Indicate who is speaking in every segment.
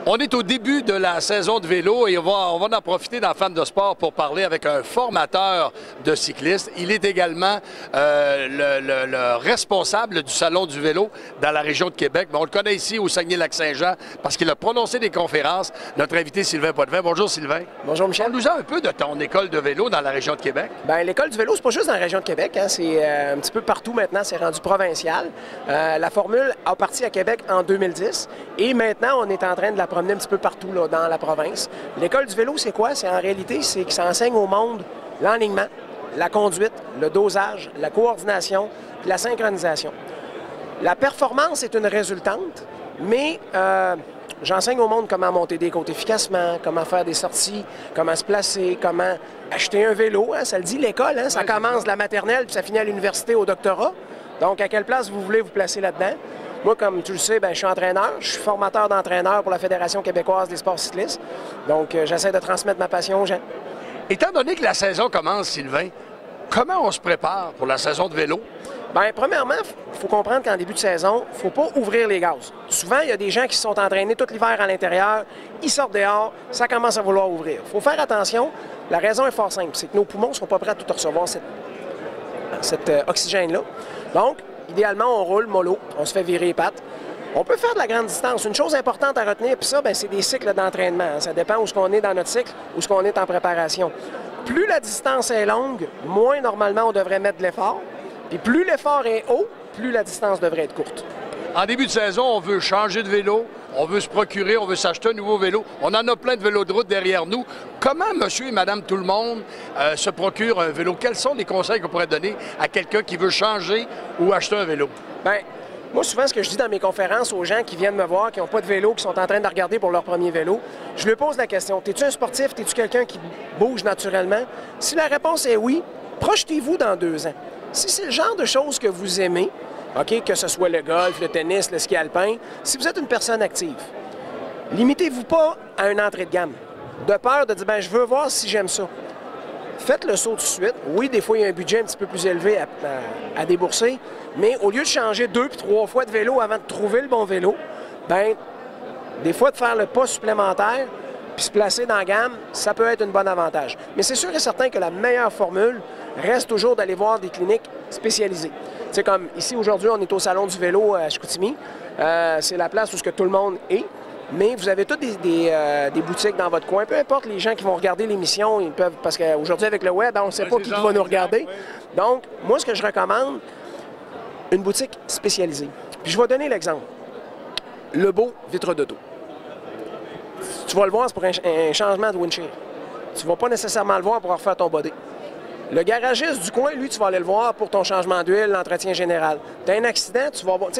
Speaker 1: On est au début de la saison de vélo et on va en profiter dans Femmes de sport pour parler avec un formateur de cyclistes. Il est également le responsable du Salon du vélo dans la région de Québec. Mais on le connaît ici au Saguenay-Lac-Saint-Jean parce qu'il a prononcé des conférences. Notre invité Sylvain Potvin. Bonjour Sylvain.
Speaker 2: Bonjour Michel.
Speaker 1: Parle-nous un peu de ton école de vélo dans la région de Québec.
Speaker 2: Bien, l'école du vélo, c'est pas juste dans la région de Québec. Hein. C'est un petit peu partout maintenant. C'est rendu provincial. La formule a parti à Québec en 2010 et maintenant, on est en train de la promener un petit peu partout là, dans la province. L'école du vélo, c'est quoi? C'est en réalité, c'est que ça enseigne au monde l'enlignement, la conduite, le dosage, la coordination puis la synchronisation. La performance est une résultante, mais j'enseigne au monde comment monter des côtes efficacement, comment faire des sorties, comment se placer, comment acheter un vélo. Hein, ça le dit, l'école, hein, ça commence de la maternelle puis ça finit à l'université au doctorat. Donc, à quelle place vous voulez vous placer là-dedans? Moi, comme tu le sais, je suis entraîneur. Je suis formateur d'entraîneurs pour la Fédération québécoise des sports cyclistes. Donc, j'essaie de transmettre ma passion aux gens.
Speaker 1: Étant donné que la saison commence, Sylvain, comment on se prépare pour la saison de vélo?
Speaker 2: Bien, premièrement, il faut comprendre qu'en début de saison, il ne faut pas ouvrir les gaz. Souvent, il y a des gens qui se sont entraînés tout l'hiver à l'intérieur, ils sortent dehors, ça commence à vouloir ouvrir. Il faut faire attention. La raison est fort simple, c'est que nos poumons ne sont pas prêts à tout recevoir cet oxygène-là. Donc, idéalement, on roule mollo, on se fait virer les pattes. On peut faire de la grande distance. Une chose importante à retenir, puis ça, c'est des cycles d'entraînement. Hein. Ça dépend où ce qu'on est dans notre cycle, où ce qu'on est en préparation. Plus la distance est longue, moins normalement on devrait mettre de l'effort. Puis plus l'effort est haut, plus la distance devrait être courte.
Speaker 1: En début de saison, on veut changer de vélo, on veut se procurer, on veut s'acheter un nouveau vélo. On en a plein de vélos de route derrière nous. Comment monsieur et madame tout le monde se procure un vélo? Quels sont les conseils qu'on pourrait donner à quelqu'un qui veut changer ou acheter un vélo?
Speaker 2: Bien, moi, souvent, ce que je dis dans mes conférences aux gens qui viennent me voir, qui n'ont pas de vélo, qui sont en train de regarder pour leur premier vélo, je leur pose la question, t'es-tu un sportif? T'es-tu quelqu'un qui bouge naturellement? Si la réponse est oui, projetez-vous dans 2 ans. Si c'est le genre de choses que vous aimez, OK, que ce soit le golf, le tennis, le ski alpin, si vous êtes une personne active, limitez-vous pas à une entrée de gamme. De peur de dire, je veux voir si j'aime ça. Faites le saut tout de suite. Oui, des fois, il y a un budget un petit peu plus élevé à débourser, mais au lieu de changer 2 puis 3 fois de vélo avant de trouver le bon vélo, des fois, de faire le pas supplémentaire puis se placer dans la gamme, ça peut être un bon avantage. Mais c'est sûr et certain que la meilleure formule reste toujours d'aller voir des cliniques spécialisées. C'est comme ici, aujourd'hui, on est au Salon du vélo à Chicoutimi. C'est la place où tout le monde est. Mais vous avez toutes des boutiques dans votre coin. Peu importe les gens qui vont regarder l'émission, ils peuvent, parce qu'aujourd'hui, avec le web, on ne sait pas qui va nous regarder. Donc, moi, ce que je recommande, une boutique spécialisée. Puis je vais donner l'exemple. Lebeau vitre d'auto. Tu vas le voir, c'est pour un changement de windshield. Tu ne vas pas nécessairement le voir pour refaire ton body. Le garagiste du coin, lui, tu vas aller le voir pour ton changement d'huile, l'entretien général. Tu as un accident, tu vas voir.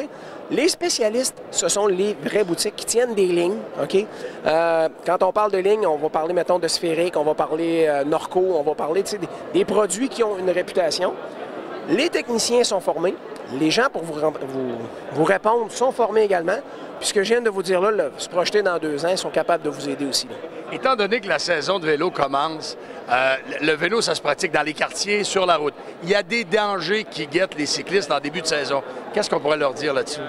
Speaker 2: Les spécialistes, ce sont les vraies boutiques qui tiennent des lignes. OK? Quand on parle de lignes, on va parler, mettons, de Sphérique, on va parler Norco, on va parler des produits qui ont une réputation. Les techniciens sont formés. Les gens, pour vous répondre, sont formés également. Puis ce que je viens de vous dire là, se projeter dans 2 ans, ils sont capables de vous aider aussi. Là.
Speaker 1: Étant donné que la saison de vélo commence, le vélo, ça se pratique dans les quartiers, sur la route. Il y a des dangers qui guettent les cyclistes en début de saison. Qu'est-ce qu'on pourrait leur dire là-dessus?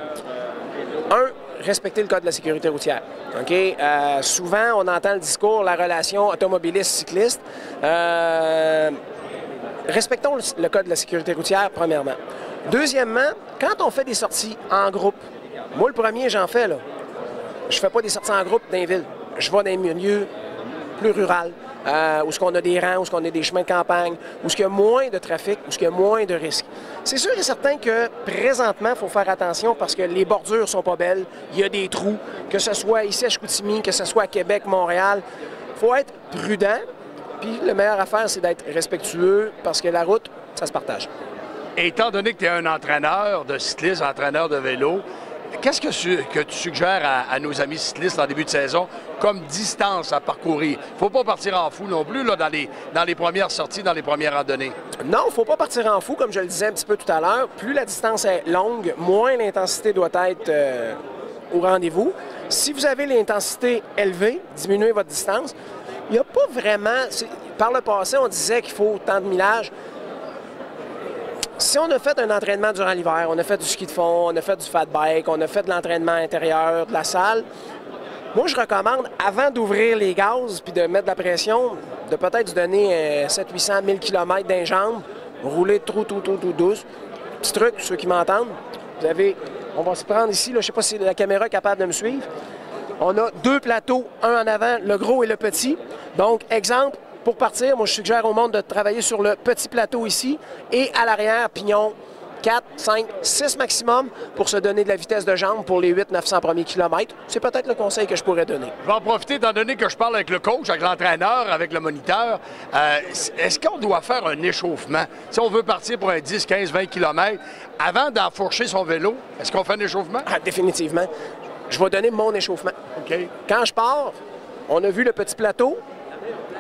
Speaker 2: 1, respecter le code de la sécurité routière. Okay? Souvent, on entend le discours, la relation automobiliste-cycliste. Respectons le code de la sécurité routière, premièrement. Deuxièmement, quand on fait des sorties en groupe, moi, le premier, j'en fais, là. Je fais pas des sorties en groupe dans les villes. Je vais dans les milieux plus ruraux, où ce qu'on a des rangs, où ce qu'on a des chemins de campagne, où ce qu'il y a moins de trafic, où ce qu'il y a moins de risques. C'est sûr et certain que, présentement, il faut faire attention parce que les bordures sont pas belles. Il y a des trous, que ce soit ici à Chicoutimi, que ce soit à Québec, Montréal. Il faut être prudent. Puis, la meilleure affaire, c'est d'être respectueux parce que la route, ça se partage.
Speaker 1: Et étant donné que tu es un entraîneur de cyclisme, entraîneur de vélo, qu'est-ce que tu suggères à nos amis cyclistes en début de saison comme distance à parcourir? Il ne faut pas partir en fou non plus là, dans les premières sorties, dans les premières randonnées.
Speaker 2: Non, il ne faut pas partir en fou, comme je le disais un petit peu tout à l'heure. Plus la distance est longue, moins l'intensité doit être au rendez-vous. Si vous avez l'intensité élevée, diminuez votre distance. Il n'y a pas vraiment... Par le passé, on disait qu'il faut tant de millage. Si on a fait un entraînement durant l'hiver, on a fait du ski de fond, on a fait du fat bike, on a fait de l'entraînement intérieur, de la salle, Moi, je recommande, avant d'ouvrir les gaz puis de mettre de la pression, de peut-être se donner 700-800 1000 km d'un jambe, rouler tout douce. Petit truc, ceux qui m'entendent, vous avez, on va se prendre ici, là, je ne sais pas si la caméra est capable de me suivre. On a 2 plateaux, un en avant, le gros et le petit. Donc, exemple, pour partir, moi, je suggère au monde de travailler sur le petit plateau ici et à l'arrière, pignon 4, 5, 6 maximum pour se donner de la vitesse de jambe pour les 800-900 premiers kilomètres. C'est peut-être le conseil que je pourrais donner.
Speaker 1: Je vais en profiter, étant donné que je parle avec le coach, avec l'entraîneur, avec le moniteur. Est-ce qu'on doit faire un échauffement? Si on veut partir pour un 10, 15, 20 km, avant d'enfourcher son vélo, est-ce qu'on fait un échauffement?
Speaker 2: Ah, définitivement. Je vais donner mon échauffement.
Speaker 1: OK.
Speaker 2: Quand je pars, on a vu le petit plateau.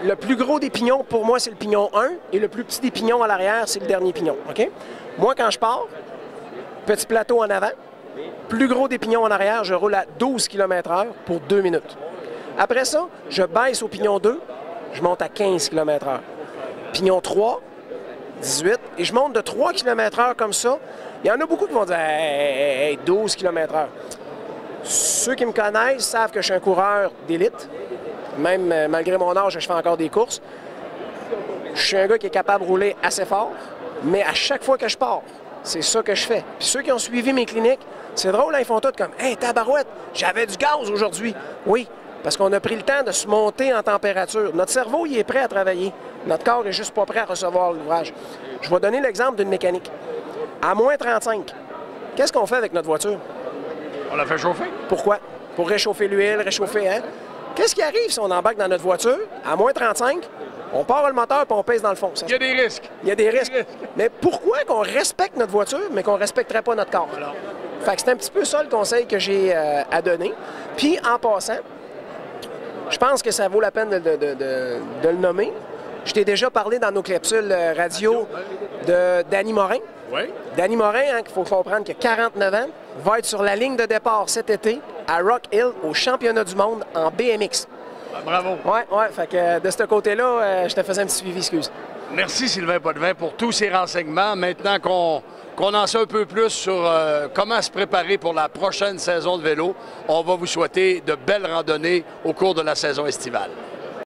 Speaker 2: Le plus gros des pignons, pour moi, c'est le pignon 1 et le plus petit des pignons à l'arrière, c'est le dernier pignon. OK? Moi, quand je pars, petit plateau en avant, plus gros des pignons en arrière, je roule à 12 km/h pour 2 minutes. Après ça, je baisse au pignon 2, je monte à 15 km/h. Pignon 3, 18, et je monte de 3 km/h comme ça. Il y en a beaucoup qui vont dire hey, 12 km/h. Ceux qui me connaissent savent que je suis un coureur d'élite. Même malgré mon âge, je fais encore des courses. Je suis un gars qui est capable de rouler assez fort, mais à chaque fois que je pars, c'est ça que je fais. Puis ceux qui ont suivi mes cliniques, c'est drôle, hein, ils font tout comme « Hey, tabarouette, j'avais du gaz aujourd'hui! » Oui, parce qu'on a pris le temps de se monter en température. Notre cerveau, il est prêt à travailler. Notre corps est juste pas prêt à recevoir l'ouvrage. Je vais donner l'exemple d'une mécanique. À moins 35, qu'est-ce qu'on fait avec notre voiture?
Speaker 1: On la fait chauffer.
Speaker 2: Pourquoi? Pour réchauffer l'huile, réchauffer, hein? Qu'est-ce qui arrive si on embarque dans notre voiture, à moins 35, on part le moteur et on pèse dans le fond?
Speaker 1: Il y a des risques.
Speaker 2: Il y a des risques. Mais pourquoi qu'on respecte notre voiture, mais qu'on ne respecterait pas notre corps?
Speaker 1: Alors.
Speaker 2: Fait que c'est un petit peu ça le conseil que j'ai à donner. Puis, en passant, je pense que ça vaut la peine de le nommer. Je t'ai déjà parlé dans nos capsules radio de Danny Morin.
Speaker 1: Oui.
Speaker 2: Danny Morin, hein, qu'il faut comprendre qu'il a 49 ans, va être sur la ligne de départ cet été à Rock Hill au championnat du monde en BMX.
Speaker 1: Ah, bravo.
Speaker 2: Ouais, fait que de ce côté-là, je te faisais un petit suivi, excuse.
Speaker 1: Merci Sylvain Potvin pour tous ces renseignements. Maintenant qu'on en sait un peu plus sur comment se préparer pour la prochaine saison de vélo, on va vous souhaiter de belles randonnées au cours de la saison estivale.